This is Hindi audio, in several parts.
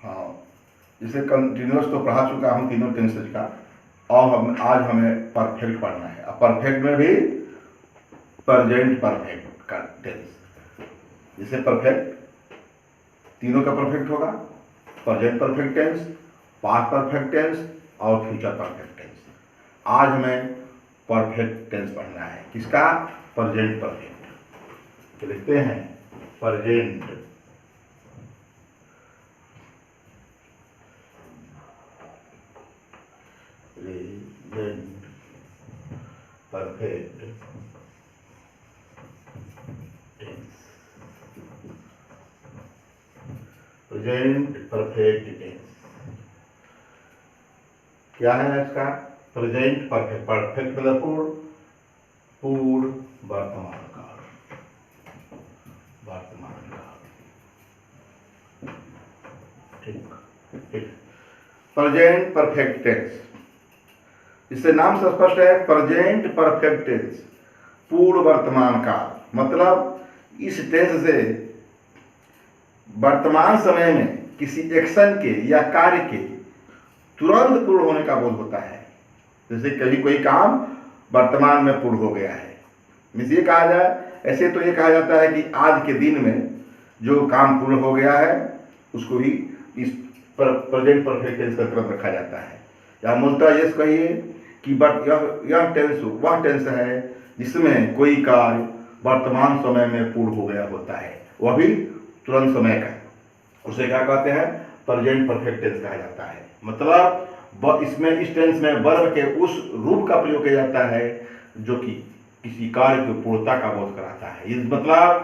हाँ, इसे कंटिन्यूस तो पढ़ा चुका हूँ तीनों टेंसेज का, और आज हमें परफेक्ट पढ़ना है। अब परफेक्ट में भी प्रेजेंट परफेक्ट का टेंस, जैसे परफेक्ट तीनों का परफेक्ट होगा, present perfect tense, past perfect tense और फ्यूचर परफेक्ट टेंस। आज हमें परफेक्ट टेंस पढ़ना है। किसका? Present perfect. तो लिखते हैं present perfect tense. Present perfect tense क्या है इसका? Present perfect. परफेक्ट मतलब पूर्ण वर्तमान काल, वर्तमान काल। ठीक। प्रेजेंट परफेक्ट टेंस, इससे नाम से स्पष्ट है, प्रेजेंट परफेक्ट टेंस, पूर्ण वर्तमान काल। मतलब इस टेंस से वर्तमान समय में किसी एक्शन के या कार्य के तुरंत पूर्ण होने का बोध होता है। जैसे कभी कोई काम वर्तमान में पूर्ण हो गया है, ये कहा जाए, ऐसे तो ये कहा जाता है कि आज के दिन में जो काम पूर्ण हो गया है उसको ही इस प्रेजेंट परफेक्ट टेंस का क्रम रखा जाता है। या मूलतः ये कहिए कि यह टेंस वह टेंस है जिसमें कोई कार्य वर्तमान समय में पूर्ण हो गया होता है, वह भी तुरंत समय का, उसे क्या कहते हैं? प्रेजेंट परफेक्ट टेंस कहा जाता है। मतलब इसमें इस टेंस में वर्ब के उस रूप का प्रयोग किया जाता है जो कि किसी कार्य की पूर्णता का बोध कराता है। इस मतलब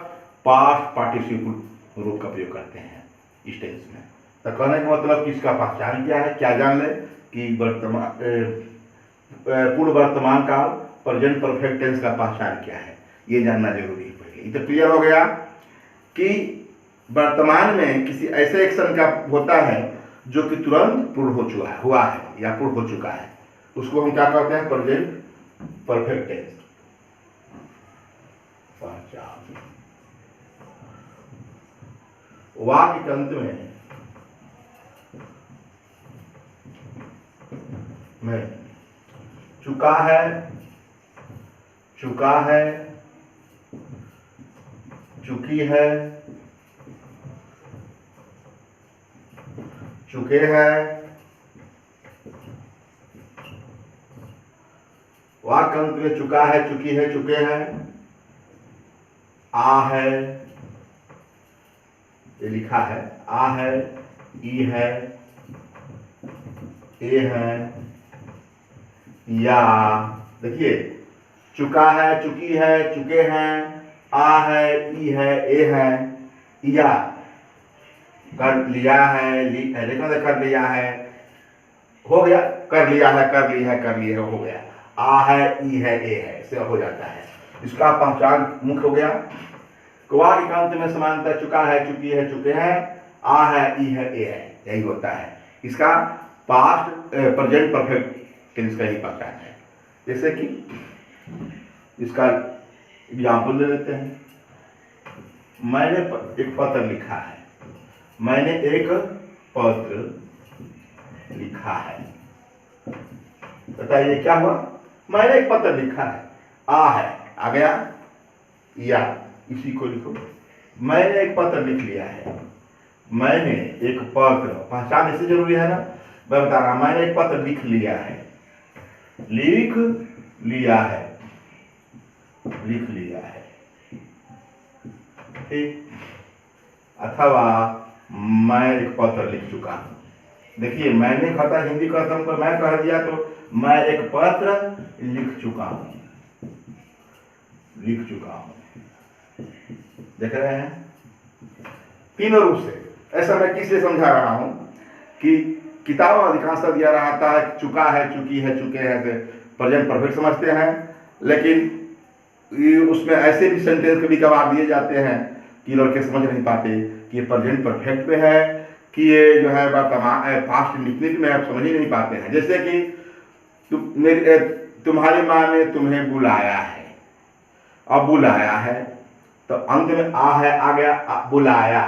पास्ट पार्टिसिपल रूप का प्रयोग करते हैं इस टेंस में। तो कहने का मतलब कि इसका पहचान क्या है? क्या जान ले कि पूर्ण वर्तमान काल प्रेजेंट परफेक्ट टेंस का पहचान क्या है, ये जानना जरूरी है पहले। ये तो क्लियर हो गया कि वर्तमान में किसी ऐसे एक्शन का होता है जो कि तुरंत पूर्ण हो चुका है, हुआ है या पूर्ण हो चुका है, उसको हम क्या कहते हैं? Present perfect tense. पहचान वाक्य के अंत में चुका है, चुका है, चुकी है, चुके हैं, वाक्य अंत में चुका है, चुकी है, चुके हैं, आ है, ये लिखा है, आ है, ई है, ए है, या। देखिए, चुका है, चुकी है, चुके हैं, आ है, ई है, ए है, या। कर लिया है, देखो कर लिया है, हो गया, कर लिया है, कर ली है, कर लिए है, हो गया। आ है, ई है, ए है, से हो जाता है। इसका पहचान मुख्य हो गया। वाक्य के अंत में समानता चुका है, चुकी है, चुके हैं, आ है, ई है, ए है, यही होता है। इसका पास्ट प्रेजेंट परफेक्ट टेंस का ही पहचान है। जैसे कि इसका एग्जाम्पल ले लेते हैं। मैंने एक पत्र लिखा है, मैंने एक पत्र लिखा है। बताइए क्या हुआ? मैंने एक पत्र लिखा है, आ है, आ गया, या इसी को लिखो, मैंने एक पत्र लिख लिया है। मैंने एक पत्र, पहचान इससे जरूरी है ना, मैं बता रहा हूं, मैंने एक पत्र लिख लिया है, लिख लिया है, लिख लिया है, ठीक। अथवा मैं एक पत्र लिख चुका हूं। देखिए, मैंने खाता हिंदी कहता हूं, मैं कह दिया तो मैं एक पत्र लिख चुका हूं, लिख चुका हूं। देख रहे हैं? तीनों रूप से। ऐसा मैं किसलिए समझा रहा हूं कि किताब अधिकांशतः दिया रहता है चुका है, चुकी है, चुके हैं, प्रेजेंट परफेक्ट समझते हैं, लेकिन उसमें ऐसे भी सेंटेंस कभी कभार दिए जाते हैं कि लड़के समझ नहीं पाते कि ये प्रेजेंट परफेक्ट में है कि ये जो है वर्तमान पास्ट इंडेफिनिट में, आप समझ ही नहीं पाते हैं। जैसे कि तुम्हारी माँ ने तुम्हें बुलाया है, अब बुलाया है तो अंत में आ है, आ गया, बुलाया,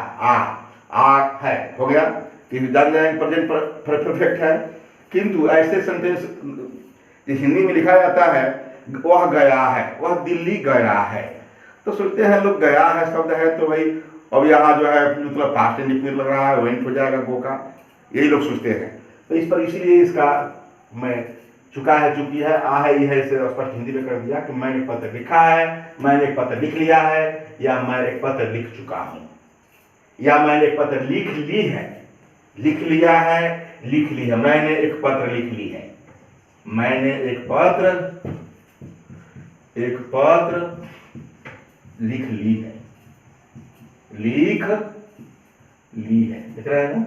आ है, हो गया। कि जान जाएंगे प्रेजेंट परफेक्ट है। किंतु ऐसे सेंटेंस हिंदी में लिखा जाता है वह गया है, वह दिल्ली गया है, तो सोचते हैं लोग गया है शब्द है तो भाई अब यहाँ जो है मतलब पास्ट इंडिफिनिट लग रहा है, वेंट हो जाएगा गो का, यही लोग सोचते हैं। तो इस पर इसीलिए इसका मैं चुका है चुकी है आ है ये है इसे स्पष्ट हिंदी में कर दिया कि मैंने एक पत्र लिखा है, मैंने एक पत्र लिख लिया है, या मैं एक पत्र लिख चुका हूँ, या मैंने एक पत्र लिख ली है, लिख लिया है, लिख ली है, मैंने एक पत्र लिख ली है, मैंने एक पत्र लिख ली है, लिख ली है, दिख रहा है ना,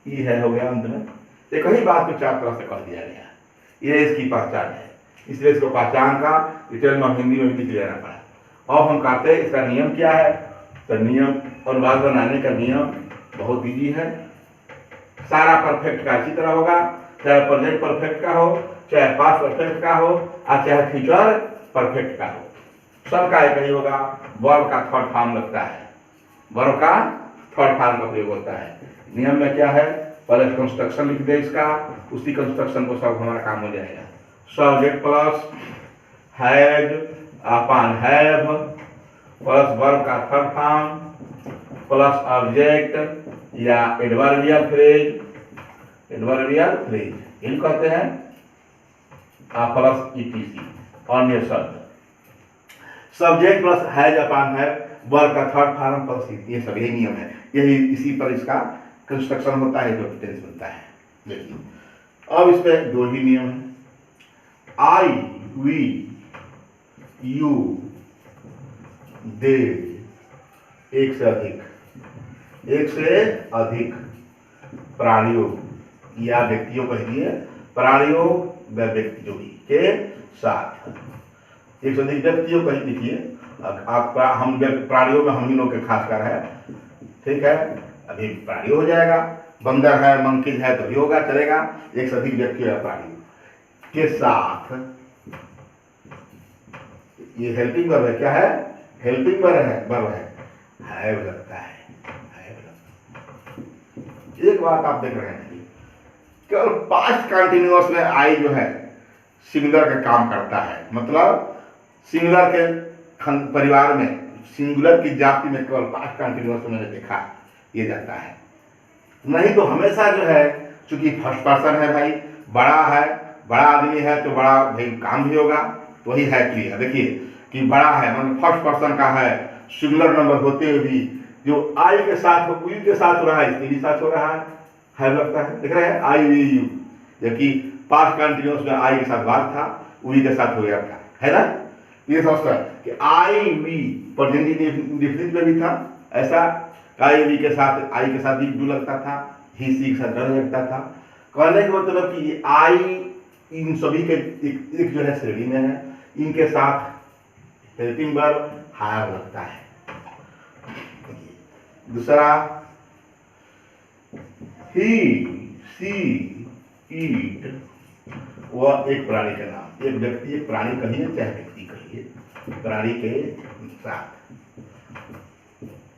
ये है हो गया अंत में। एक ही बात को चार तरह से कह दिया गया, ये इसकी पहचान है, इसलिए इसको पहचान का डिटेल में हिंदी में भी लिख लेना पड़ा। अब हम कहते हैं इसका नियम क्या है, तो नियम अनुवाद बनाने का नियम बहुत ईजी है। सारा परफेक्ट का इसी तरह होगा, चाहे प्रेजेंट परफेक्ट का हो, चाहे पास्ट परफेक्ट का हो, और चाहे फ्यूचर परफेक्ट का हो, सबका एक ही होगा। वर्ब का थर्ड फॉर्म लगता है, वर्ब का थर्ड फॉर्म का प्रयोग होता है। नियम में क्या है, पहले कंस्ट्रक्शन लिख दे इसका, उसी कंस्ट्रक्शन को सब हमारा काम हो जाएगा। Subject plus has upon have plus verb का थर्ड फॉर्म प्लस ऑब्जेक्ट या एडवर्बियल फ्रेज, यही कहते हैं, प्लस ईटीसी अन्य शब्द। Subject plus has upon have, verb का थर्ड फॉर्म प्लस, ये सब यही नियम है, यही इसी पर इसका कंस्ट्रक्शन होता है, जो टेंस बनता है। देखिए अब इस पे दो ही नियम है, आई, वी, यू, दे, एक से अधिक प्राणियों या व्यक्तियों कहिए, प्राणियों व व्यक्तियों के साथ, एक से अधिक व्यक्तियों कहीं लिखिए, हम प्राणियों में हम ही लोग के खासकर है, ठीक है, अभी प्राणी हो जाएगा, बंदर है मंकीज है तो भी होगा चलेगा, एक से अधिक व्यक्तियों या प्राणियों के साथ। ये हेल्पिंग वर्ब है, क्या है, हेल्पिंग वर्ब है, हैव लगता है, हैव लगता है। एक बात आप देख रहे हैं केवल पास्ट कंटिन्यूअस में आई जो है सिंगुलर का काम करता है, मतलब सिंगुलर के परिवार में, सिंगुलर की जाति में केवल पास्ट कंटिन्यूअस मैंने देखा ये जाता है, नहीं तो हमेशा जो है चूंकि फर्स्ट पर्सन है भाई, बड़ा है, बड़ा आदमी है तो बड़ा भाई काम भी होगा, तो वही है क्लियर। देखिए कि बड़ा है मतलब फर्स्ट पर्सन का है, सिंगुलर नंबर होते हुए भी जो आई के साथ हो, यू के साथ हो रहा है, इसके भी साथ हो रहा है लगता है, देख रहे हैं, आई वी यू, जबकि पास्ट कंटिन्यूअस में आई के साथ बात था, उई के साथ हो गया था, है ना। ये समझता है कि आई वी प्रेजेंट इंडेफिनिट में भी था ऐसा, आई वी के साथ, आई के साथ भी डू लगता था, ही सी के साथ डर लगता था। कहने का मतलब कि आई इन सभी के एक जो है श्रेणी में है, इनके साथ हेल्पिंग वर्ब हैव लगता है। दूसरा ही, सी, ईट, वह एक प्राणी का नाम, एक व्यक्ति, एक प्राणी कहिए चाहे व्यक्ति कहिए, प्राणी के साथ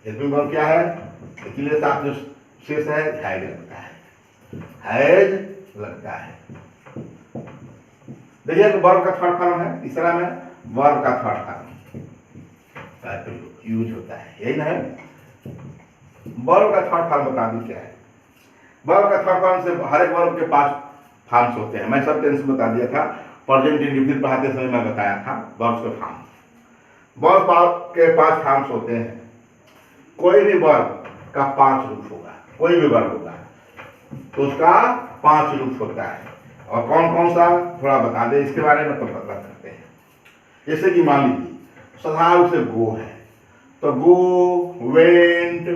हेल्पिंग वर्ब क्या है, इसलिए साथ जो शेष है हैज लगता है, हैज लगता है। देखिए कि वर्ब का थर्ड फॉर्म है, तीसरा में वर्ब का थर्ड फॉर्म यूज होता है, यही ना है। वर्ब का थर्ड फॉर्म बता दी क्या है, वर्ब का थर्ड फॉर्म से हर एक वर्ब के पास फॉर्म्स होते हैं, मैं सब टेंस बता दिया था, प्रेजेंट इंडेफिनिट पढ़ाते समय मैं बताया था वर्ब्स के फॉर्म, वर्ब के 5 फॉर्म्स होते हैं। कोई भी वर्ब का 5 रूप होगा, कोई भी वर्ब होगा तो उसका 5 रूप होता है, और कौन कौन सा थोड़ा बता दे इसके बारे में तो पता करते हैं। जैसे कि मान लीजिए साधारण रूप से गो है, तो गो, वेंट,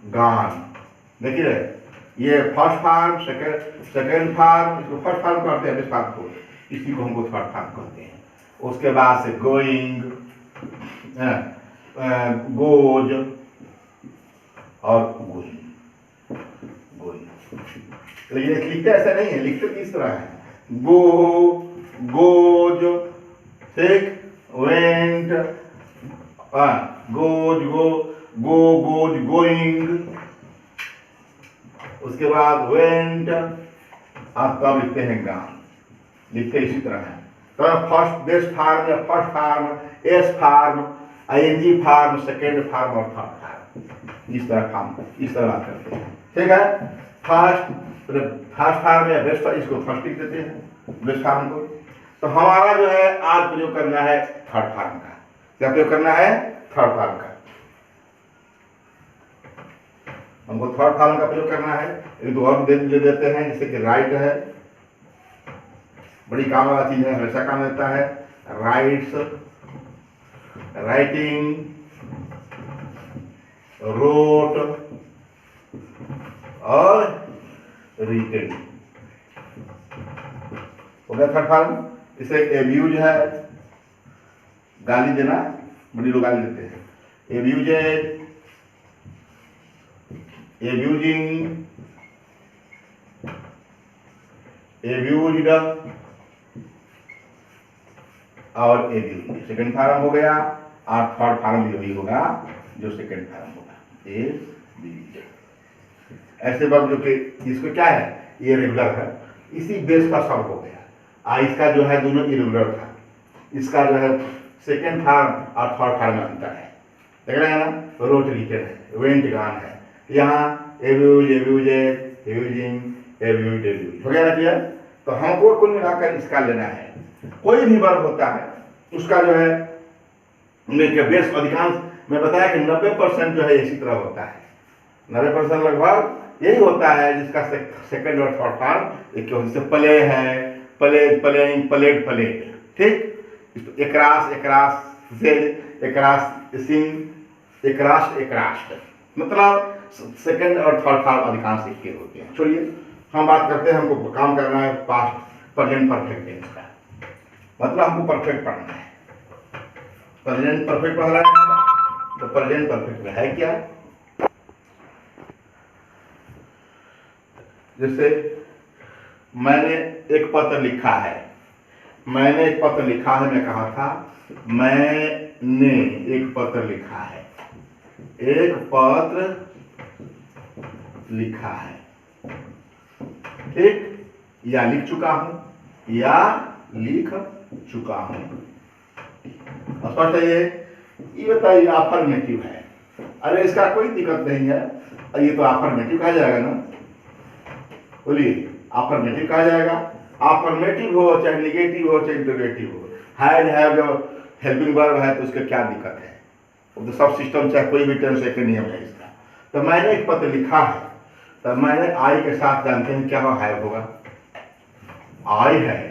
गॉन, देखिए ये फर्स्ट फॉर्म, सेकेंड फॉर्म, इसको फर्स्ट फॉर्म कहते हैं, फॉर्म को, इसी को हमको थर्ड फॉर्म कहते हैं। उसके बाद से गोइंग, गोज और गोइंग, लेकिन लिखते ऐसा नहीं है, लिखते किस तरह है, गो, गोज, ठीक, वेंट, गोज, गो, गोज, गोइंग, उसके बाद वेंट, और तब लिखते हैं गान, लिखते इसी तरह है। तो फर्स्ट बेस्ट फार्म या first form, S form, ING form, second form और थर्ड फार्म, इस तरह बात करते हैं। ठीक है, फर्स्ट फार्म या बेस्ट फार्म, इसको फर्स्ट लिख देते हैं बेस्ट फार्म को। तो हमारा जो है आज प्रयोग करना है थर्ड फार्म का। क्या प्रयोग करना है? थर्ड फार्म का। हमको थर्ड फार्म का प्रयोग करना है। एक दो और ले देते हैं, जैसे कि राइट है, बड़ी काम वाला चीज है, हमेशा काम देता है। राइट्स, राइटिंग, रोट और रिटेन हो गया थर्ड फार्म। इसे एब्यूज है, गाली देना, बड़ी लोग गाली देते हैं। एब्यूज है, एब्यूजिंग, एब्यूज्ड और एब्यूज, सेकेंड फार्म हो गया। और थर्ड फार्म भी होगा जो सेकेंड फार्म होगा, एब्यूज। ऐसे वर्ब जो कि इसको क्या है, ये रेगुलर है, इसी बेस का शब्द हो गया। इसका जो है दोनों इरेगुलर था, इसका जो है सेकेंड फार्म और थर्ड फार्म में अंतर है, देख रहे हैं ना। रोट रिटेन है, वेंट गान है, यहाँ एब्यूज, एब्यूजेड, एब्यूजिंग, एब्यूज्ड, एब्यूज हो गया ना क्लियर। तो हमको कुल मिलाकर इसका लेना है। कोई भी वर्ब होता है उसका जो है बेस, अधिकांश मैं बताया कि 90% जो है इसी तरह होता है, 90% लगभग यही होता है, जिसका सेकेंड और थर्ड फार्म एक जैसे प्ले है, प्लेज, प्लेइंग, प्लेड, प्लेड, ठीक। एकरास, एकरास, सेड, एकरास, सिंग, एकरास, एकरास्ट, मतलब सेकंड और थर्ड फार्म अधिकांश एक के होते हैं। छोड़िए, हम बात करते हैं, हमको काम करना है पास्ट प्रेजेंट परफेक्ट टेंस का, मतलब हमको परफेक्ट पढ़ना है। प्रेजेंट परफेक्ट पढ़ रहे हैं तो प्रेजेंट परफेक्ट में है क्या, जैसे मैंने एक पत्र लिखा है, मैंने एक पत्र लिखा है, मैं कहा था मैंने एक पत्र लिखा है, एक पत्र लिखा है, ठीक, या लिख चुका हूं या लिख चुका हूं। स्पष्ट है ये बताइए अफर्मेटिव है। अरे इसका कोई दिक्कत नहीं है, ये तो अफर्मेटिव कहा जाएगा ना, बोलिए अफर्मेटिव कहा जाएगा। अफर्मेटिव हो चाहे निगेटिव हो चाहे इंटरोगेटिव हो, हैव जब हेल्पिंग वर्ब है तो उसका क्या दिक्कत है, वो तो सब सिस्टम चाहे कोई भी टेंस एक नियम है इसका। तो मैंने एक पत्र लिखा है, तो मैंने आई के साथ जानते हैं क्या हैव होगा, I have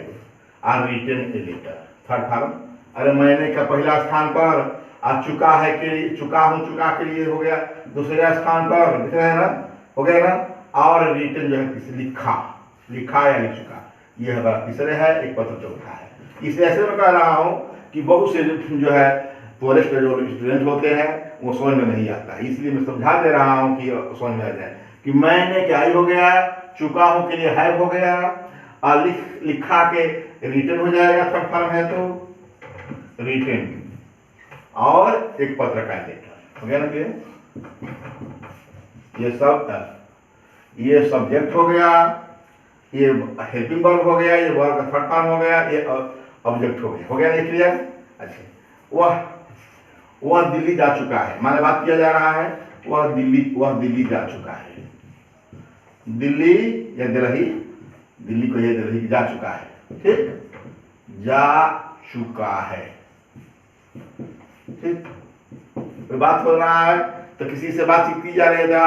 or written a letter, third form. अरे मैंने का पहला स्थान पर, आ चुका है के लिए, चुका हूं, चुका के लिए हो गया दूसरे स्थान पर, दिख रहे हैं ना, हो गया ना। और रिटन जो है लिखा, लिखा या लिख चुका, यह हमारा तीसरे है, एक पत्र चौथा है। इसलिए ऐसे में कह रहा हूं कि बहुत से जो है फॉरेस्ट में जो स्टूडेंट होते हैं वो समझ में नहीं आता, इसलिए मैं समझा दे रहा हूं कि समझ में आ जाए कि मैंने क्या हो गया, चुका हूं के लिए हैव हो गया, और लिखा के रिटन हो जाएगा, थर्ड फॉर्म है तो रिटन, और एक पत्र का लेटर हो गया ना। ये सब, ये सब्जेक्ट हो गया, ये हेल्पिंग वर्ब हो गया, ये वर्ब का थर्ड फॉर्म हो गया, ये ऑब्जेक्ट हो गया ना क्लियर। अच्छा, वह दिल्ली जा चुका है, माने बात किया जा रहा है, वह दिल्ली जा चुका है, दिल्ली या दिल्ली, दिल्ली को ये दिल्ली जा चुका है, ठीक, जा चुका है, ठीक। तो बात हो रहा है तो किसी से बातचीत की जा रही है,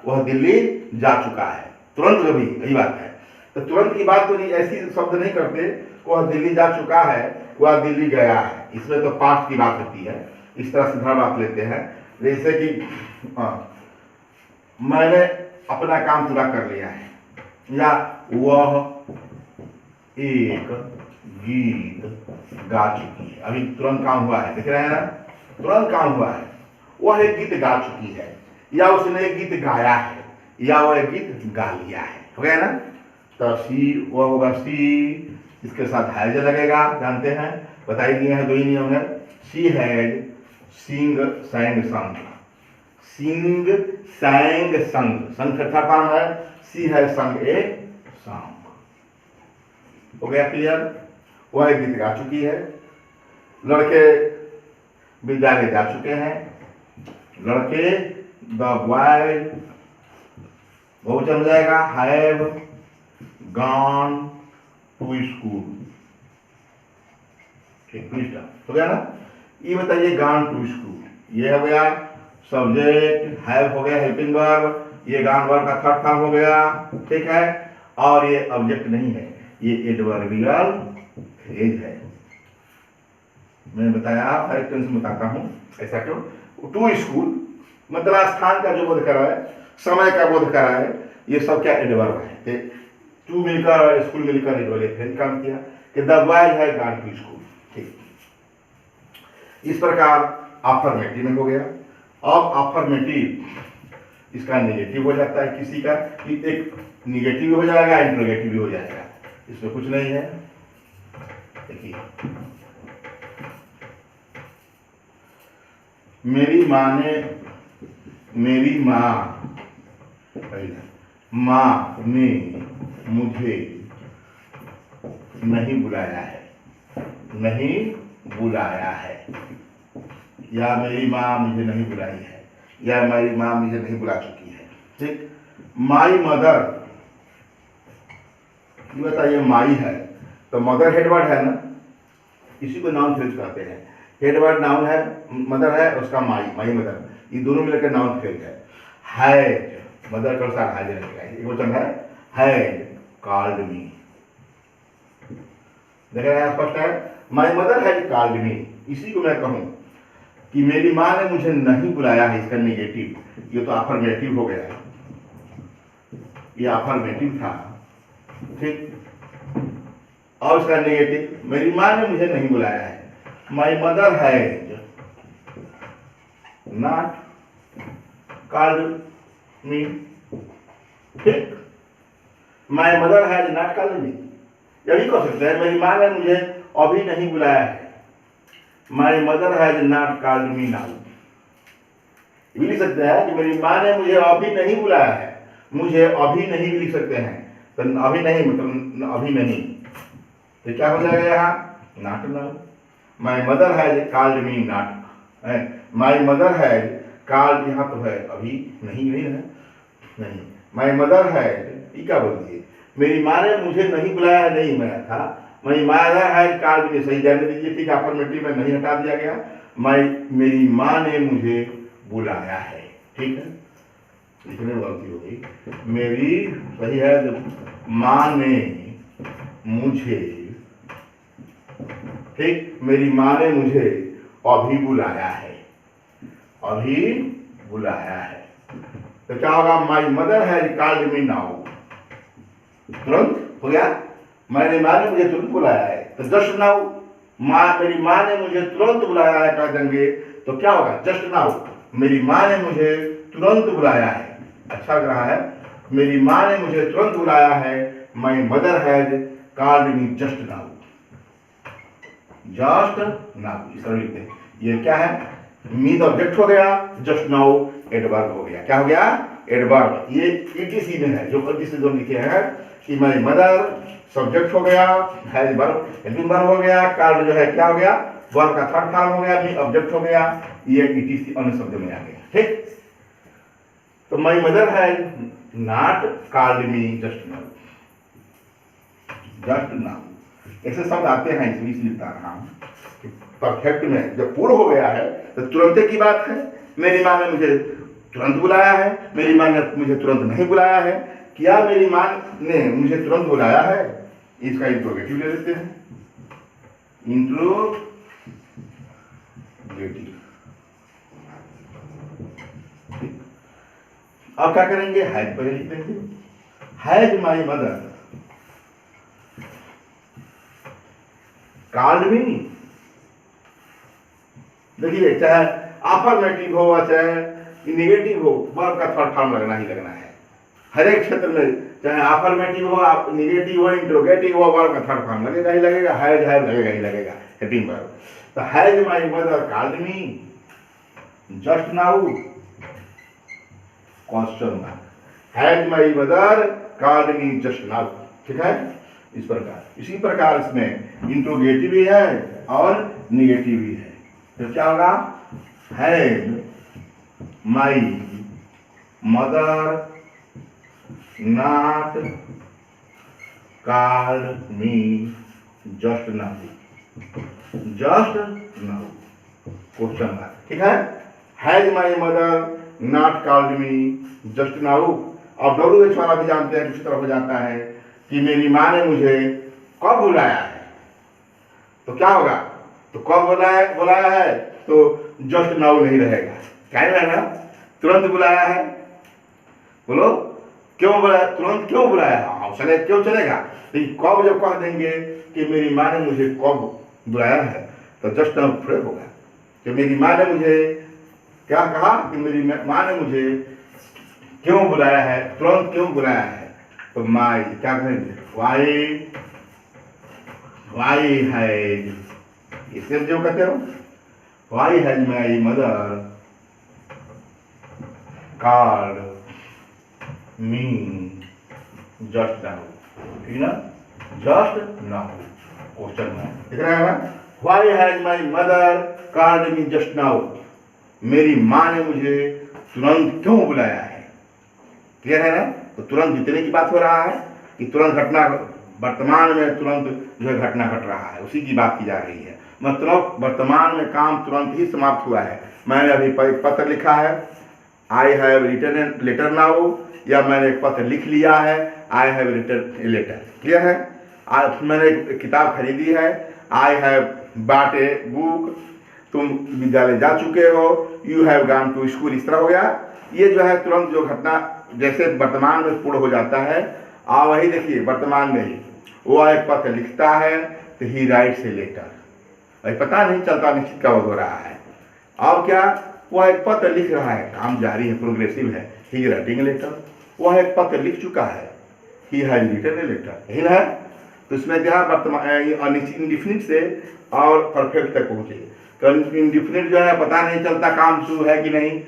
वह दिल्ली जा चुका है, तुरंत कभी यही बात है। तो तुरंत की बात तो नहीं, ऐसी शब्द नहीं करते, वह दिल्ली जा चुका है, वह दिल्ली गया है, इसमें तो पास्ट की बात होती है, इस तरह सीधा बात लेते हैं। जैसे कि मैंने अपना काम पूरा कर लिया है, या वह एक गीत गा चुकी है, अभी तुरंत काम हुआ है, देख रहे हैं ना, तुरंत काम हुआ है, वह एक गीत गा चुकी है, या उसने एक गीत गाया है, या वह एक गीत गा लिया है, हो गया ना। तो सी, वह होगा सी, इसके साथ हैज लगेगा, जानते हैं, बता ही दिए हैं, दो ही नियम है। सी हैड सिंग, सैंग, सॉन्ग, सिंग, सैंग, संग। संग का थर्ड फॉर्म है, सी है संग ए सॉन्ग। हो गया क्लियर? वह गीत गा चुकी है, लड़के विद्यालय जा चुके हैं, लड़के द बॉय बहुवचन हो जाएगा, हैव गॉन टू स्कूल। ठीक, हो गया ना? ये बताइए गॉन टू स्कूल, ये हो गया सब्जेक्ट, हैव हो गया हेल्पिंग वर्ब, ये गॉन वर्ब का थर्ड फॉर्म हो गया, ठीक है। और ये ऑब्जेक्ट नहीं है, ये एडवर्बियल फ्रेज है। मैंने बताया, हर एक टेंस में बताता हूं, ऐसा क्यों? टू स्कूल मतलब स्थान का जो बोध करा है, समय का बोध करा है, ये सब क्या एडवर्ब है। टू मिलकर और स्कूल मिलकर एडवर्ब फ्रेज काम किया कि द बॉय है गॉन टू स्कूल। ठीक, इस प्रकार अफर्मेटिव में हो गया। अब अफर्मेटिव इसका नेगेटिव हो जाता है, किसी का एक निगेटिव हो जाएगा, इंट्रोगेटिव भी हो जाएगा, इसमें कुछ नहीं है। देखिए, मेरी माँ ने, मेरी माँ ने मुझे नहीं बुलाया है, नहीं बुलाया है, या मेरी माँ मुझे नहीं बुलाई है, या मेरी माँ मुझे नहीं बुला चुकी है। ठीक, माई मदर, ये बताइए माई है तो मदर हेडवर्ड है ना, इसी को नाउन फ्रेज कहते हैं। हेडवर्ड नाउन है, मदर है, उसका माई, माई मदर, ये दोनों मिलकर नाउन फ्रेज है। हैड, मदर का अनुसार हैड लगेगा, एक वचन है, हैड कॉल्ड मी। देख रहे हैं स्पष्ट है, my mother had called me. इसी को मैं कहूं कि मेरी माँ ने मुझे नहीं बुलाया है, इसका नेगेटिव, ये तो अफर्मेटिव हो गया, ये अफर्मेटिव था। ठीक, और उसका नेगेटिव, मेरी माँ ने मुझे नहीं बुलाया है, my mother has not called me. ठीक, my mother has not called me, यही कह सकते हैं, मेरी माँ ने मुझे अभी नहीं बुलाया है, my mother has not called me now. ये लिख सकते हैं कि मेरी माँ ने मुझे अभी नहीं बुलाया है, मुझे अभी नहीं भी लिख सकते हैं, तो अभी नहीं मतलब अभी नहीं, तो क्या हो जाएगा यहाँ, not now. My mother has called me not, my mother has called, यहाँ तो है अभी नहीं, नहीं है, नहीं, माई मदर हैज, ये क्या बोल दिए, मेरी माँ ने मुझे नहीं बुलाया है, नहीं मैं था, मेरी मदर हैज कॉल्ड मी, सही जाने दीजिए। ठीक, अफर्मेटिव में नहीं हटा दिया गया, मेरी माँ ने मुझे बुलाया है। ठीक है, लिखने में गलती हो गई, मेरी सही है, माँ ने मुझे, ठीक, मेरी माँ ने मुझे अभी बुलाया है, अभी बुलाया है, तो क्या होगा, माई mother has called me now, तुरंत हो गया, मेरी माँ ने मुझे तुरंत बुलाया है, तो जस्ट नाउ, मेरी माँ ने मुझे तुरंत बुलाया है कह देंगे, तो क्या होगा, जस्ट नाउ, मेरी माँ ने मुझे तुरंत बुलाया है। अच्छा लग रहा है, मेरी माँ ने मुझे तुरंत बुलाया है, my mother has called me just now, just now, इस तरह लिखते हैं। ये क्या है, मी द ऑब्जेक्ट हो गया, जस्ट नाउ एडवर्ब हो गया, क्या हो गया, एडवर्ब। ये ईटीसी में है, जो जिसे जो लिखे हैं कि माई मदर सब्जेक्ट हो गया, हैज वर्ब, हेल्पिंग वर्ब हो गया, कॉल्ड जो है क्या हो गया, वर्ब का थर्ड फॉर्म हो गया, मी ऑब्जेक्ट हो गया, ये ईटीसी अन्य शब्द में आ गया। ठीक, तो माई mother has not called me just now, just now ऐसे शब्द आते हैं, इसलिए बता रहा हूं। परफेक्ट में जब पूर्ण हो गया है तो तुरंत की बात है, मेरी माँ ने मुझे तुरंत बुलाया है, मेरी माँ ने मुझे तुरंत नहीं बुलाया है, क्या मेरी माँ ने मुझे तुरंत बुलाया है, इसका इंट्रोगेटिव ले लेते हैं, इंट्रोगेटिव। अब क्या करेंगे, हैज पहले लिख देंगे, हैज माई मदर कॉल्ड मी। देखिए, चाहे अफर्मेटिव हो चाहे निगेटिव हो, वर्ब का थर्ड फॉर्म लगना ही लगना है हर एक क्षेत्र में, चाहे अफर्मेटिव हो, निगेटिव हो, इंट्रोगेटिव हो, वर्ब का थर्ड फॉर्म लगेगा ही लगेगा, हैज हैज लगेगा ही लगेगा, हेल्पिंग वर्ब। तो has my mother called me just now, question mark. Has my mother called me just now. ठीक है, इस प्रकार। इसी प्रकार इसमें इंट्रोगेटिव भी है और निगेटिव भी है। तो क्या होगा, has my mother not called me just now, just now, question mark. ठीक है, has my mother not called me just now. अब WH वाला भी जानते हैं, दूसरी तरफ हो जाता है कि मेरी माँ ने मुझे कब बुलाया है। तो क्या होगा, तो कब बुलाया है तो जस्ट नाउ नहीं रहेगा, क्या रहेगा, तुरंत बुलाया है। बोलो, क्यों बुलाया, तुरंत क्यों बुलाया, हाँ चले, क्यों चलेगा। लेकिन कब जब कह देंगे कि मेरी माँ ने मुझे कब बुलाया है, तो जस्ट नाउ थोड़े होगा कि मेरी माँ ने मुझे क्या कहा, कि मेरी माँ ने मुझे क्यों बुलाया है, तुरंत क्यों बुलाया है। तो माई क्या कहेंगे, वाई हैज, इसे जो कहते हो, why has my mother called me just now. ठीक ना, जस्ट नाउ, क्वेश्चन मार्क दिख रहा है ना। Why has my mother called me just now, मेरी माँ ने मुझे तुरंत क्यों बुलाया है। क्लियर है ना। तो तुरंत जितने की बात हो रहा है कि तुरंत घटना, वर्तमान में तुरंत जो है घटना घट रहा है, उसी की बात की जा रही है। मतलब वर्तमान में काम तुरंत ही समाप्त हुआ है। मैंने अभी पत्र लिखा है, I have written letter now, या मैंने एक पत्र लिख लिया है, I have written a letter. Clear है। आज मैंने एक किताब खरीदी है, I have bought a book, तुम विद्यालय जा चुके हो, you have gone to school, इस तरह हो गया। ये जो है तुरंत जो घटना जैसे वर्तमान में पूर्ण हो जाता है। वही देखिए वर्तमान में ही वो एक पत्र लिखता है, तो ही राइट्स ए लेटर। अभी पता नहीं चलता निश्चित कब हो रहा है। अब क्या, वह एक पत्र लिख रहा है, काम जारी है, प्रोग्रेसिव है, ही राइटिंग ए लेटर। वह एक पत्र लिख चुका है, he has written a letter, यही ना है। तो इसमें क्या वर्तमान इंडिफिनिट से और परफेक्ट तक पहुंचे। तो इंडिफिनिट जो है पता नहीं चलता काम शुरू है कि नहीं,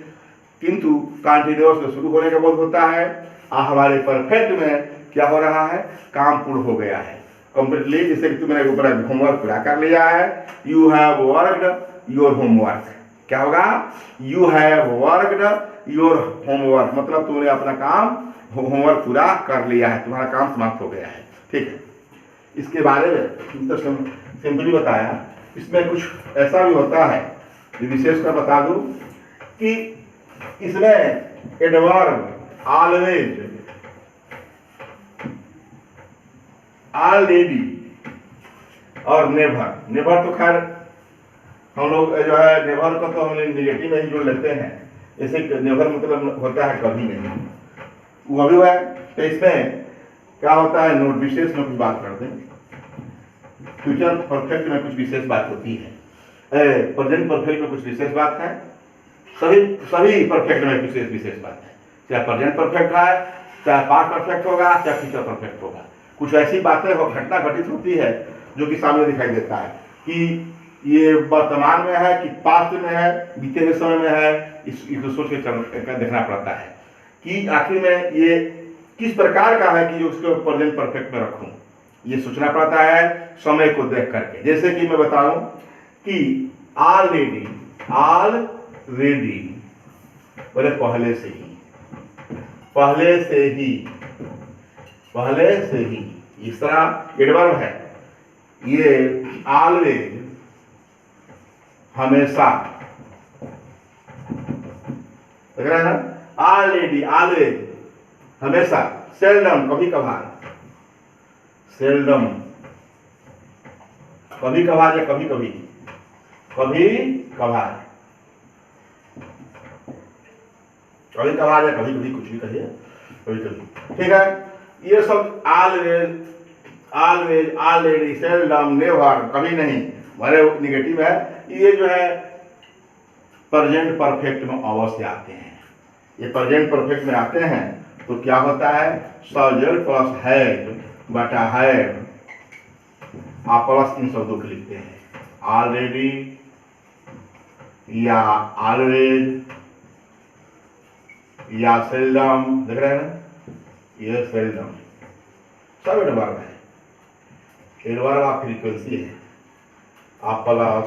किंतु कॉन्टिन्यूअस में शुरू होने का बोध होता है। हमारे परफेक्ट में क्या हो रहा है, काम पूर्ण हो गया है कंप्लीटली। जैसे कि तुमने ऊपर होमवर्क पूरा कर लिया है, you have worked your homework. क्या होगा, you have worked your homework, मतलब तुमने अपना काम होमवर्क पूरा कर लिया है, तुम्हारा काम समाप्त हो गया है। ठीक है, इसके बारे में तो सिंपली बताया। इसमें कुछ ऐसा भी होता है जो विशेष कर बता दूं कि इसमें एडवर्ब ऑलवेज, ऑलरेडी और नेवर। नेवर तो खैर हम लोग जो है नेवर को तो हम निगेटिव में ही जोड़ लेते हैं। जैसे नेवर मतलब होता है कभी नहीं, वो भी है। तो इसमें क्या होता है, नोट विशेष में कुछ बात करते हैं। फ्यूचर परफेक्ट में कुछ विशेष बात होती है, प्रेजेंट परफेक्ट में कुछ विशेष बात है, सभी परफेक्ट में कुछ विशेष बात है। चाहे प्रेजेंट परफेक्ट है, चाहे पास्ट परफेक्ट होगा, चाहे फ्यूचर परफेक्ट होगा। कुछ ऐसी बातें घटना घटित होती है जो कि सामने दिखाई देता है कि ये वर्तमान में है कि पास्ट में है, बीते हुए समय में है। इसको सोच के देखना पड़ता है कि आखिर में ये किस प्रकार का है कि जो उसको प्रेजेंट परफेक्ट में रखूं, ये सोचना पड़ता है समय को देख करके। जैसे कि मैं बताऊं कि ऑलरेडी, ऑलरेडी बोले पहले से ही, पहले से ही, पहले से ही, इस तरह एडवर्ब है। ये ऑलवेज हमेशा, देख रहे हैं ना, ऑलरेडी ऑलवेज हमेशा, सेल्डम कभी कभार, सेल्डम कभी कभार या कभी कभी, कभी कभार, कभी कभार या कभी कभी, कुछ भी कहिए, कभी कभी। ठीक है, ये सब always, always, already, seldom, never, कभी नहीं, भले निगेटिव है। ये जो है प्रेजेंट परफेक्ट में अवश्य आते हैं। ये प्रेजेंट परफेक्ट में आते हैं तो क्या होता है, सब्जेक्ट प्लस हैड बटा हैड, आप प्लस इन शब्दों को लिखते हैं, ऑलरेडी या ऑलवेज या सेल्डम, देख रहे हैं ना, ये सेल्डम सब एडवर्ब है। एडवर्ब ऑफ फ्रीक्वेंसी है, आप प्लस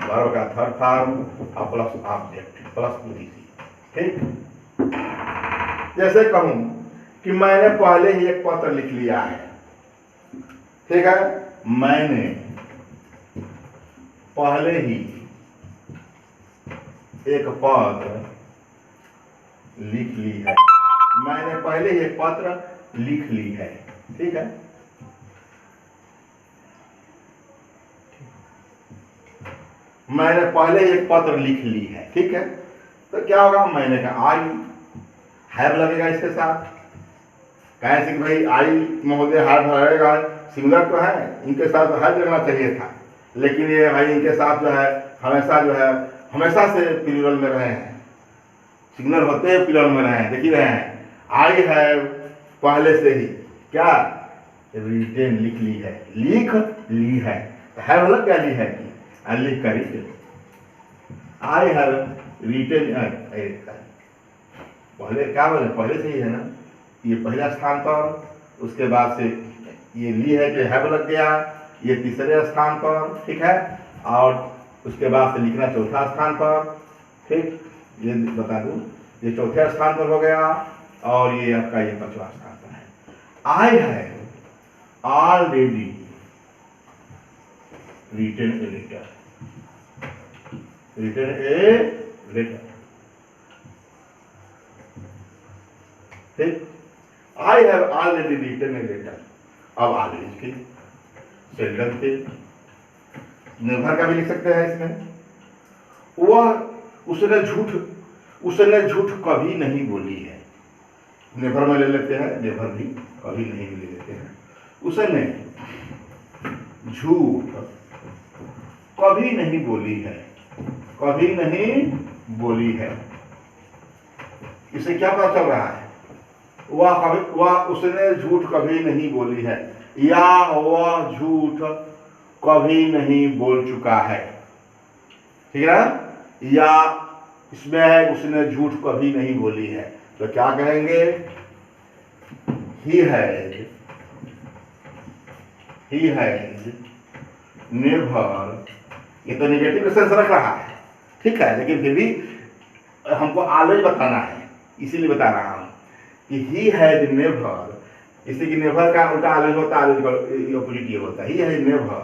वर्ब का थर्ड फॉर्म और प्लस ऑब्जेक्ट प्लस ईडीसी। ठीक, जैसे कहूं कि मैंने पहले ही एक पत्र लिख लिया है। ठीक है, मैंने पहले ही एक पत्र लिख ली है। मैंने पहले ही एक पत्र लिख ली है। ठीक है, मैंने पहले ही एक पत्र लिख ली है। ठीक है, तो क्या होगा, मैंने कहा आई, हैव लगेगा इसके साथ। कैसे कि भाई आई महोदय हैव लगेगा, सिंगुलर तो है, इनके साथ हैव लगना चाहिए था, लेकिन ये भाई इनके साथ जो है हमेशा से प्लूरल में रहे हैं, सिंगुलर होते हैं प्लूरल में रहे हैं। देख ही रहे हैं, आई हैव पहले से ही क्या रिटेन लिख ली है, लिख ली है, तो हैव लग गया ली है कि लिख कर रिटेन। आई हैव रिटेन, पहले क्या बोले, पहले से ही है ना, ये पहला स्थान पर, उसके बाद से ये ली है कि हैव लग गया, ये तीसरे स्थान पर। ठीक है, और उसके बाद से लिखना चौथा स्थान पर। ठीक, ये बता दूं, ये चौथे स्थान पर हो गया, और ये आपका ये पांचवा स्थान पर है। I have already written a letter, written a letter. ठीक, I have already written a letter. अब ऑलरेडी की सेल्डम के निर्भर का भी लिख सकते हैं इसमें। उसने झूठ कभी नहीं बोली है, निर्भर में ले लेते हैं, निर्भर भी कभी नहीं ले लेते हैं। उसने झूठ कभी नहीं बोली है, कभी नहीं बोली है। इसे क्या पता चल रहा है, उसने झूठ कभी नहीं बोली है, या वह झूठ कभी नहीं बोल चुका है। ठीक है ना, या इसमें है उसने झूठ कभी नहीं बोली है, तो क्या कहेंगे, he has never, ये तो निगेटिव सेंस रख रहा है। ठीक है, लेकिन फिर भी हमको ऑलवेज बताना है, इसीलिए बता रहा हूं कि he has never, इसी की नेवर का उल्टा ऑलवेज होता है, ऑपोजिट ये होता है, he has never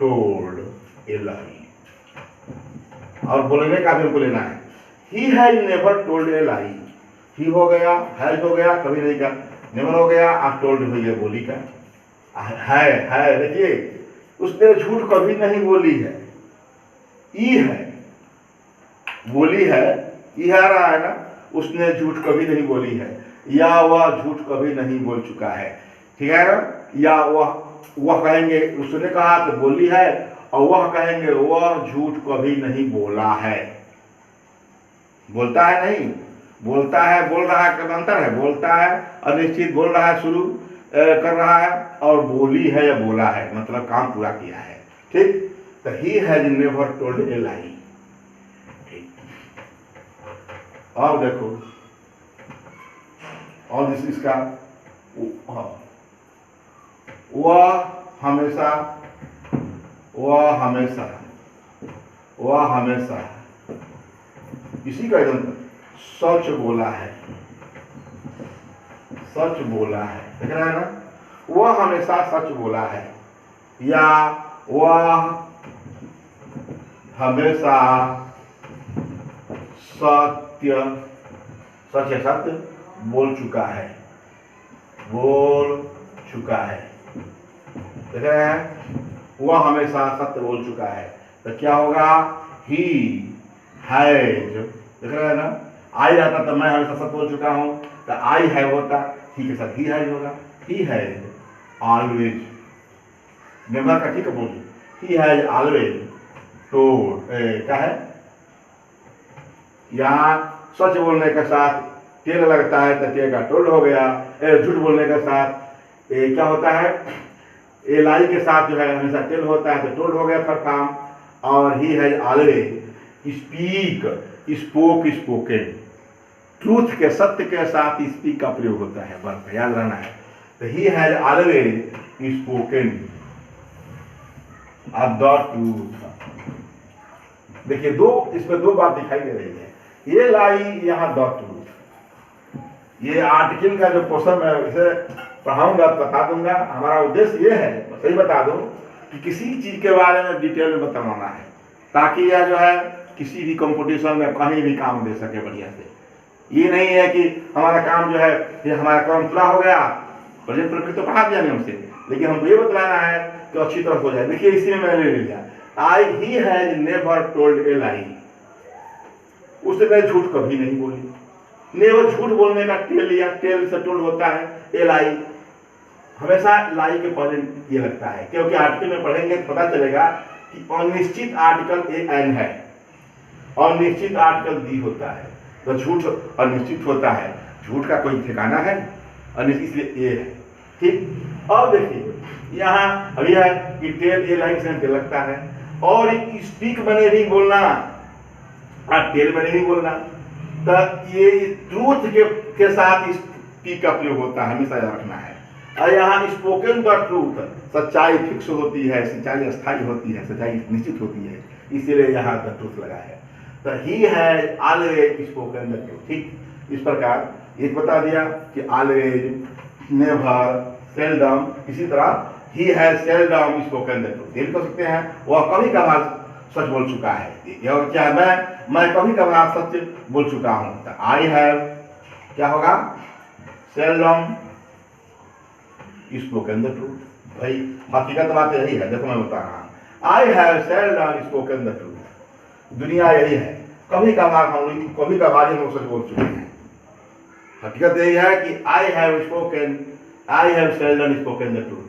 told a lie। और बोलने का भी हमको लेना है, he has never told a lie। he हो गया, has हो गया, कभी नहीं का, never हो गया, और told हो गया बोली का, है देखिए, उसने झूठ कभी नहीं बोली है। ई है, बोली है, ई आ रहा है ना, उसने झूठ कभी नहीं बोली है, या वह झूठ कभी नहीं बोल चुका है। ठीक है ना, या वह कहेंगे उसने कहा तो बोली है, और वह कहेंगे वह झूठ कभी नहीं बोला है। बोलता है नहीं, बोलता है, बोल रहा है, कब अंतर है, बोलता है अनिश्चित बोल रहा है, शुरू कर रहा है, और बोली है या बोला है, मतलब काम पूरा किया है। ठीक, तो he has never told a lie। ठीक, और देखो, और इसका वह हमेशा इसी का एकदम सच बोला है, सच बोला है, देख रहा है ना, वह हमेशा सच बोला है, या वह हमेशा सत्य बोल चुका है, देख रहे हैं, वह हमेशा सत्य बोल चुका है। तो क्या होगा, ही हैज, देख रहे हैं ना, आई रहता तो मैं हमेशा सत्य बोल चुका हूं, तो आई है होता, ही के साथ ही हैज होगा, ही हैज ऑलवेज, नेवर का ठीक है बोलिए, ही हैज ऑलवेज टोल्ड, क्या है, यहाँ सच बोलने के साथ टेल लगता है तो टेल का टोल्ड हो गया, झूठ बोलने के साथ क्या होता है, ए लाई के साथ जो है हमेशा टेल होता है तो टोल्ड हो गया थर्ड फॉर्म। और he has always speak, spoke, spoken, truth के, सत्य के साथ स्पीक का प्रयोग होता है, वर्ब, याद रहना है। तो he has always spoken the truth. देखिए इसमें दो बात दिखाई दे रही है, ये लाई यहाँ द ट्रूथ। ये आर्टिकल का जो पोर्शन मैं इसे पढ़ाऊंगा, बता दूंगा। हमारा उद्देश्य ये है, सही बता दो, कि किसी चीज के बारे में डिटेल में बताना है, ताकि यह जो है किसी भी कंपटीशन में कहीं भी काम दे सके बढ़िया से। ये नहीं है कि हमारा काम जो है, ये हमारा काम पूरा हो गया, प्रेजेंट परफेक्ट तो पढ़ा दिया नहीं हमसे, लेकिन हमको ये बतलाना है कि अच्छी तरह हो जाए। देखिए इसी में मैंने ले लिया, ही हैज नेवर टोल्ड ए लाई। उसने झूठ कभी नहीं बोली। नेवर झूठ बोलने का टेल लिया, टेल से टोल्ड होता है ए लाई। हमेशा लाई के पहले ये लगता है, क्योंकि आर्टिकल में पढ़ेंगे तो पता चलेगा कि अनिश्चित आर्टिकल ए एन है और निश्चित आर्टिकल दी होता है। तो झूठ अनिश्चित होता है, झूठ का कोई ठिकाना है, अनिश्चित इसलिए ए है। ठीक, अब देखिए यहाँ अभी है कि टेल ए लाइन से लगता है, और स्पीक मैंने भी बोलना और टेल मैंने भी बोलना। तो ये ट्रूथ के साथ स्पीक का प्रयोग होता है, हमेशा याद रखना है। और यहाँ स्पोकन द ट्रूथ, सच्चाई फिक्स होती है, सच्चाई अस्थायी होती है, सच्चाई निश्चित होती है, इसीलिए यहाँ द ट्रूथ लगा है। तो ही है ऑलवेज स्पोकन द ट्रूथ। ठीक, इस प्रकार एक बता दिया कि ऑलवेज, नेवर, सेल्डम, इसी तरह he has seldom spoken the truth. ये भी कह सकते हैं वह कभी कभार सच बोल चुका है, और क्या मैं कभी कभार सच बोल चुका हूं। तो आई हैव क्या होगा, सेल्डम स्पोकन द ट्रूथ। भाई हकीकत बात यही है, देखो मैं बता रहा हूं, I have seldom spoken the truth. दुनिया यही है, कभी कभार ही हम सच बोल चुके हैं। हकीकत यही है कि I have seldom spoken the truth,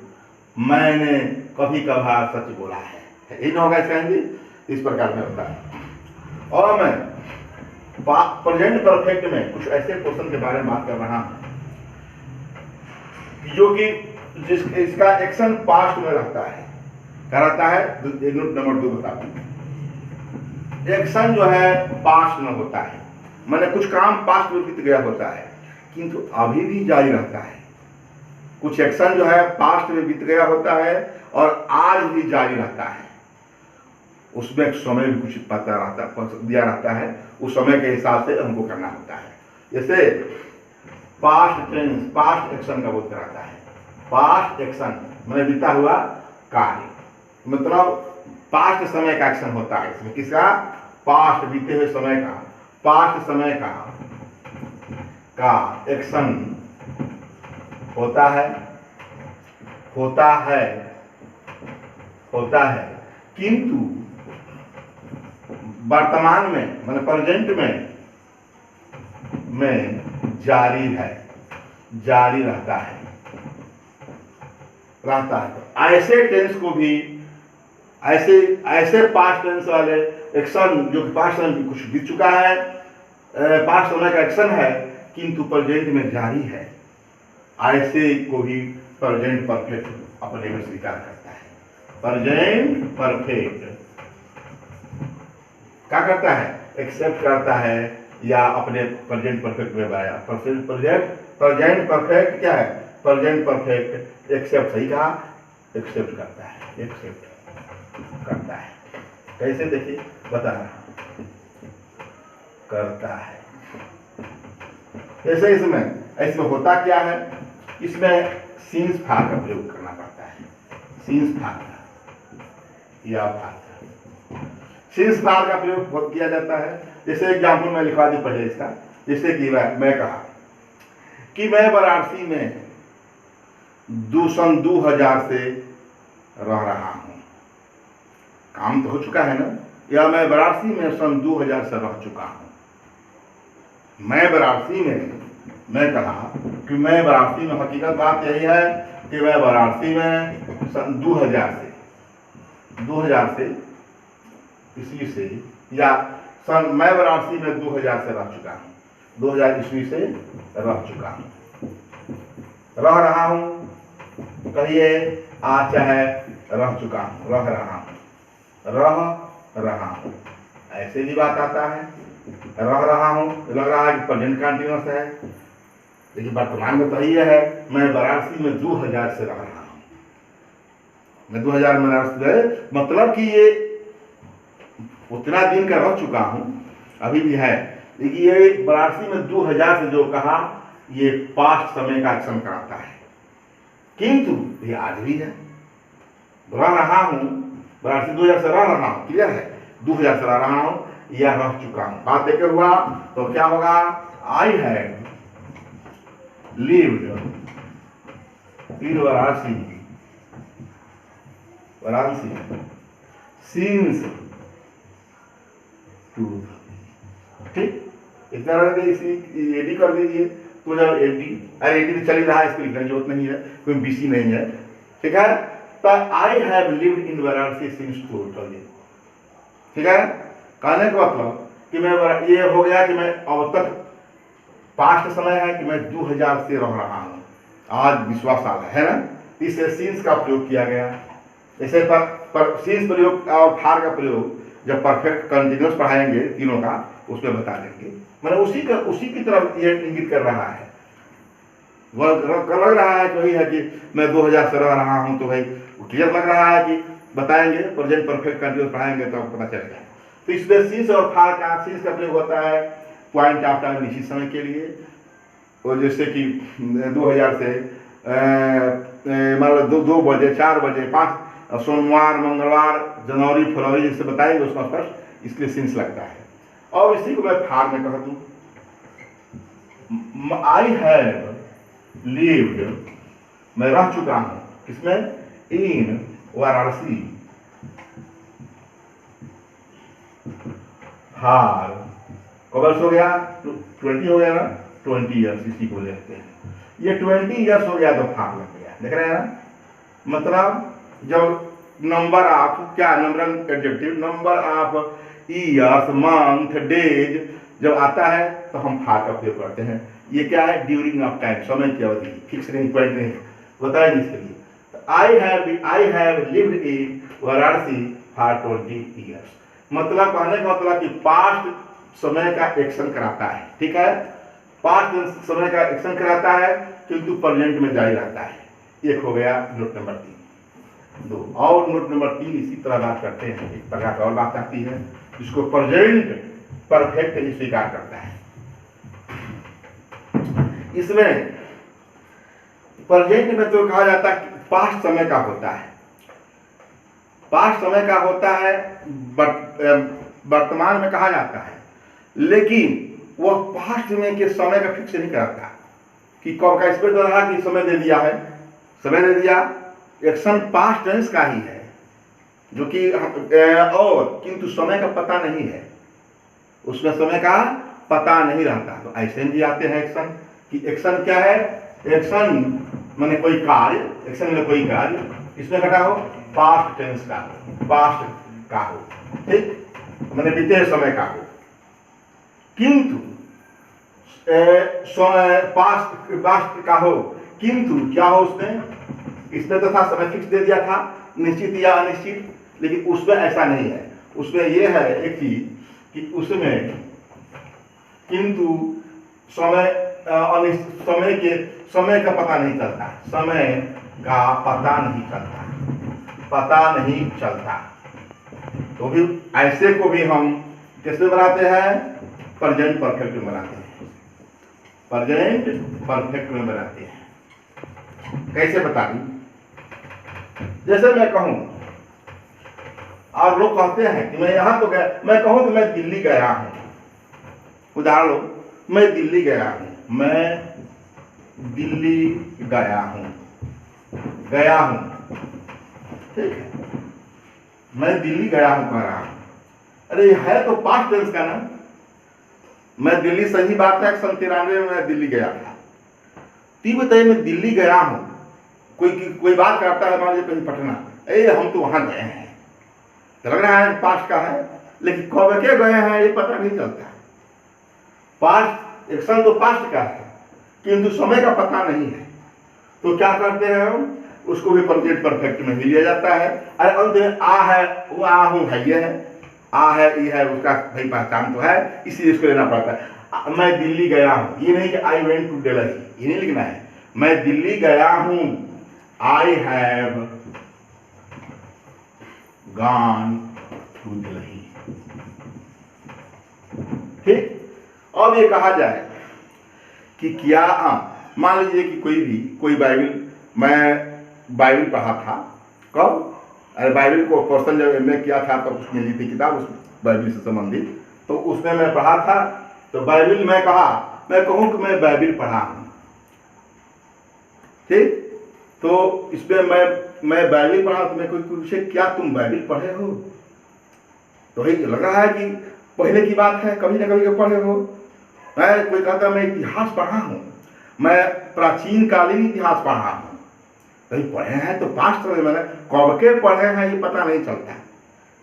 मैंने कभी कभार सच बोला है। यही ना होगा इसका हिंदी, इस प्रकार में होता है। और मैं प्रेजेंट परफेक्ट में कुछ ऐसे क्वेश्चन के बारे में बात कर रहा हूं जो कि इसका एक्शन पास्ट में रहता है। क्या रहता है, नोट नंबर 2 बता दूं। एक्शन जो है पास्ट में होता है, मैंने कुछ काम पास्ट में बीत गया होता है किंतु अभी भी जारी रहता है। कुछ एक्शन जो है पास्ट में बीत गया होता है और आज भी जारी रहता है। उसमें समय भी कुछ पता रहता दिया रहता है, उस समय के हिसाब से हमको करना होता है। जैसे पास्ट टेंस, पास्ट एक्शन का बोलते रहता है। पास्ट एक्शन मैंने बीता हुआ कार्य, मतलब पास्ट समय का एक्शन होता है इसमें। किसका, पास्ट बीते हुए समय का, पास्ट समय का एक्शन होता है किंतु वर्तमान में मैंने प्रेजेंट में जारी रहता है। तो ऐसे टेंस को भी ऐसे पास्ट टेंस वाले एक्शन जो कि पास्ट समय कुछ बीत चुका है, पास्ट समय का एक्शन है किंतु प्रेजेंट में जारी है, ऐसे को भी प्रेजेंट परफेक्ट अपने में स्वीकार करता है। प्रेजेंट परफेक्ट क्या करता है, एक्सेप्ट करता है या अपने प्रेजेंट परफेक्ट में बनाया। प्रेजेंट परफेक्ट क्या है, प्रेजेंट परफेक्ट एक्सेप्ट, सही कहा, एक्सेप्ट करता है। कैसे, देखिए बता रहा हूं, करता है। ऐसे इसमें होता क्या है, इसमें सीन्स भाग का प्रयोग करना पड़ता है। सीन्स भाग या भाग, सीन्स भाग का प्रयोग बहुत किया जाता है। जैसे एग्जाम्पल मैं लिखवा दूं पहले इसका, जैसे कि मैं कहा कि मैं वाराणसी में सन 2000 से रह रहा हूं। काम तो हो चुका है ना, या मैं वाराणसी में सन 2000 से रह चुका हूं। मैं वाराणसी में, मैं कहा कि मैं वाराणसी में, हकीकत बात यही है कि मैं वाराणसी में सन 2000 से ईस्वी से, या मैं वाराणसी में 2000 से रह चुका हूँ, 2000 ईस्वी से रह चुका हूँ, रह रहा हूँ, कहिए आज चाहे रह चुका हूँ, रह रहा हूँ, ऐसे भी बात आता है। रह रहा हूँ, लग रहा है कि प्रेजेंट कंटिन्यूअस है, लेकिन वर्तमान में तो यह है मैं वाराणसी में 2000 से रह रहा हूँ। मैं 2000 में वाराणसी, मतलब कि ये उतना दिन का रह चुका हूँ, अभी भी है, लेकिन ये वाराणसी में 2000 से जो कहा ये पास्ट समय का एक्शन कराता है, किंतु ये आज भी है। रह रहा हूँ, वाराणसी 2000 से रह रहा हूँ, क्लियर है, 2000 से रह रहा हूँ या रह चुका हूँ। बात देखे हुआ तो क्या होगा, I have lived in Varanasi since 2। ठीक, इतना रह गया, इसी एडी कर दीजिए तो जब एडी, अरे एडी तो चल ही रहा है, इसको लिखने की जरूरत नहीं है, कोई बीसी नहीं है। ठीक है, तो I have lived in Varanasi since 2000। ठीक है, कहने का मतलब कि मैं, ये हो गया कि मैं अब तक पास्ट समय है कि मैं 2000 से रह रहा हूँ, आज 20वां साल है ना, इससे सीन्स का प्रयोग किया गया। जैसे पर सीन्स प्रयोग और फार का प्रयोग जब परफेक्ट कंटिन्यूस पढ़ाएंगे तीनों का, उसमें बता देंगे। मैंने उसी की तरफ ये इंगित कर रहा है, वह लग रहा है कि वही है कि मैं 2000 से रह रहा हूँ, तो भाई क्लियर लग रहा है कि बताएंगे, प्रेजेंट परफेक्ट कंटिन्यूस पढ़ाएंगे तो पता चलेगा। तो इसमें सीन्स और फार का, सीन्स का प्रयोग होता है पॉइंट ऑफ टाइम निश्चित समय के लिए, और जैसे कि 2000 से मान लो 2 बजे, 4 बजे, 5 सोमवार, मंगलवार, जनवरी, फरवरी जैसे बताएंगे उसका फर्स्ट, इसके लिए सीन्स लगता है। और इसी को मैं फार में कह दूँ, आई हैव लिव्ड, मैं रह चुका हूँ किसमें, इन वाराणसी फार, कब हो गया, 20 हो गया ना, 20 ईयर्स, इसी को लेते हैं। ये 20 ईयर्स हो गया तो फार लग गया, देख रहे हैं ना। मतलब जब नंबर ऑफ, क्या number adjective, number of years, month, days जब आता है तो हम फार का प्रयोग करते हैं। ये क्या है, ड्यूरिंग ऑफ टाइम, समय की अवधि, फिक्स नहीं, पॉइंट नहीं, बताएंगे इसके लिए। I have lived in Varanasi for 20 years, मतलब कहने का मतलब कि पास्ट समय का एक्शन कराता है। ठीक है, पास्ट समय का एक्शन कराता है किंतु प्रेजेंट में जारी रहता है। एक हो गया नोट नंबर 3। 2 और नोट नंबर 3 इसी तरह बात करते हैं, एक प्रकार और बात आती है जिसको प्रेजेंट परफेक्ट ही स्वीकार करता है। इसमें प्रेजेंट में तो कहा जाता है पास्ट समय का होता है, पास्ट समय का होता है, वर्तमान में कहा जाता है, लेकिन वह पास्ट में के समय का फिक्स नहीं करता कि कब का, इसमें तो रहा कि समय दे दिया है, समय दे दिया, एक्शन पास्ट टेंस का ही है जो कि और किंतु समय का पता नहीं है, उसमें समय का पता नहीं रहता। तो ऐसे भी आते हैं एक्शन कि एक्शन क्या है, एक्शन माने कोई कार्य, एक्शन में कोई कार्य, इसमें घटा हो पास्ट टेंस का, पास्ट का हो, ठीक, माने बीते समय का हो, किंतु पास्ट का हो, किंतु क्या हो उसमें, इसमें तो था समय फिक्स दे दिया था, निश्चित या अनिश्चित, लेकिन उसमें ऐसा नहीं है। उसमें यह है एक चीज कि उसमें किंतु समय का पता नहीं चलता, समय का पता नहीं चलता, पता नहीं चलता। तो भी ऐसे को भी हम किसमें बनाते हैं, प्रेजेंट परफेक्ट में बनाते हैं, प्रेजेंट परफेक्ट में बनाते हैं। कैसे बता दी, जैसे मैं कहूं और लोग कहते हैं कि मैं यहां तो गया, मैं कहूं कि मैं दिल्ली गया हूं, उदाहरण लो, मैं दिल्ली गया हूं, मैं दिल्ली गया हूं, गया हूं, ठीक है, मैं दिल्ली गया हूं कह रहा हूं, अरे है तो पास्ट टेंस का ना, मैं दिल्ली, सही बात है 93 में मैं दिल्ली गया था, तीन बताइए मैं दिल्ली गया हूं, कोई बात करता है, मान लीजिए कहीं पटना, हम तो वहां गए हैं, तो लग रहा है पास्ट का है, लेकिन कब के गए हैं ये पता नहीं चलता। पास्ट एक्शन तो पास्ट का है किंतु समय का पता नहीं है, तो क्या करते हैं हम, उसको भी प्रेजेंट परफेक्ट में ही लिया जाता है। अरे अंत में आ है, वो आ हूं है, ये है आ है, ई है, उसका भाई पहचान तो है, इसलिए इसको लेना पड़ता है। मैं दिल्ली गया हूँ, ये नहीं कि आई वेंट टू दिल्ली, ये नहीं लिखना है। मैं दिल्ली गया हूँ, I have gone to Delhi. ठीक। अब ये कहा जाए कि क्या, मान लीजिए कि कोई बाइबल, मैं बाइबल पढ़ा था, कब, अरे बाइबल को पर्सन जब एमए किया था तो उसमें ली थी किताब उस बाइबल से संबंधित, तो उसमें मैं पढ़ा था, तो बाइबल मैं कहूँ कि मैं बाइबल पढ़ा हूँ, ठीक। तो इसमें मैं बाइबल पढ़ा, तो मैं कोई पूछे क्या तुम बाइबल पढ़े हो, तो ये लग रहा है कि पहले की बात है, कभी ना कभी पढ़े हो। मैं कोई कहता मैं इतिहास पढ़ा हूँ, मैं प्राचीन कालीन इतिहास पढ़ा हूँ, तो पढ़े हैं तो पास्ट में, मैंने कब के पढ़े हैं ये पता नहीं चलता।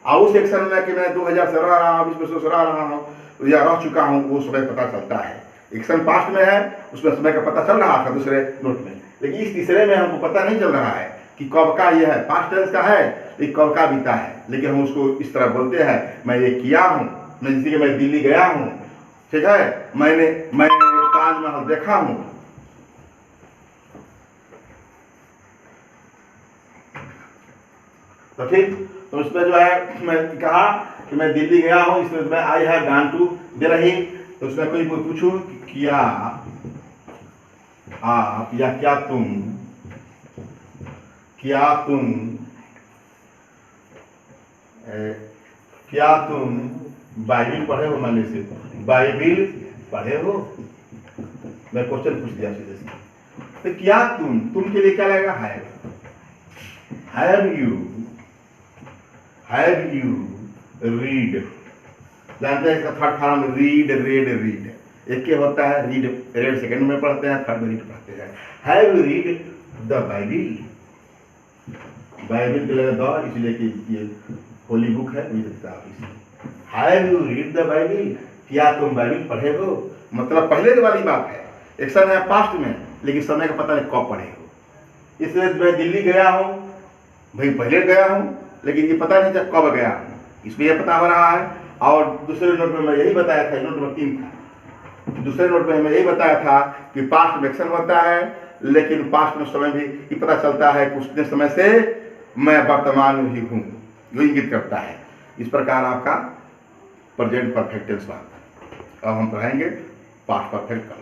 और उस सेक्शन में कि मैं 2000 से रह रहा हूँ, 20 से रह रहा हूँ या रह चुका हूँ, वो समय पता चलता है। एक्शन पास्ट में है, उसमें समय का पता चल रहा था दूसरे नोट में, लेकिन इस तीसरे में हमको पता नहीं चल रहा है कि कब का ये है, पास्ट टेंस का है, ये कब का बीता है, लेकिन हम उसको इस तरह बोलते हैं, मैं ये किया हूँ, मैं जैसे कि मैं दिल्ली गया हूँ, ठीक है, मैं ताजमहल देखा हूँ। तो ठीक, तो उसमें जो है मैं कहा कि मैं दिल्ली गया हूँ, इसमें मैं I have gone to Delhi, तो उसमें कोई पूछूं कि क्या आप या क्या तुम बाइबिल पढ़े हो, मान लीजिए बाइबिल पढ़े हो, मैं क्वेश्चन पूछ दिया सीधे से, तो क्या तुम के लिए क्या लगेगा, हैव यू रीड, जानते हैं इसका थर्ड फॉर्म रीड, एक के होता है रीड सेकंड में पढ़ते हैं, थर्ड में रीड पढ़ते हैं। Have you read the Bible के लिए द, इसलिए कि ये होली बुक है, have you read the Bible, क्या तुम बाइबिल पढ़े हो, मतलब पहले वाली बात है, एक्शन है पास्ट में, लेकिन समय का पता नहीं कब पढ़े हो। इसलिए मैं दिल्ली गया हूँ, भाई पहले गया हूँ, लेकिन ये पता नहीं था कब गया हूँ, इसमें यह पता हो रहा है। और दूसरे नोट में मैं यही बताया था, नोट नंबर 3 था, दूसरे नोट में मैं यही बताया था कि पास्ट में एक्शन होता है, लेकिन पास्ट में समय भी ये पता चलता है कि उतने समय से मैं वर्तमान में ही हूँ, जो इंगित करता है। इस प्रकार आपका प्रेजेंट परफेक्ट टेंस बात। अब हम पढ़ाएंगे पास्ट परफेक्ट कल।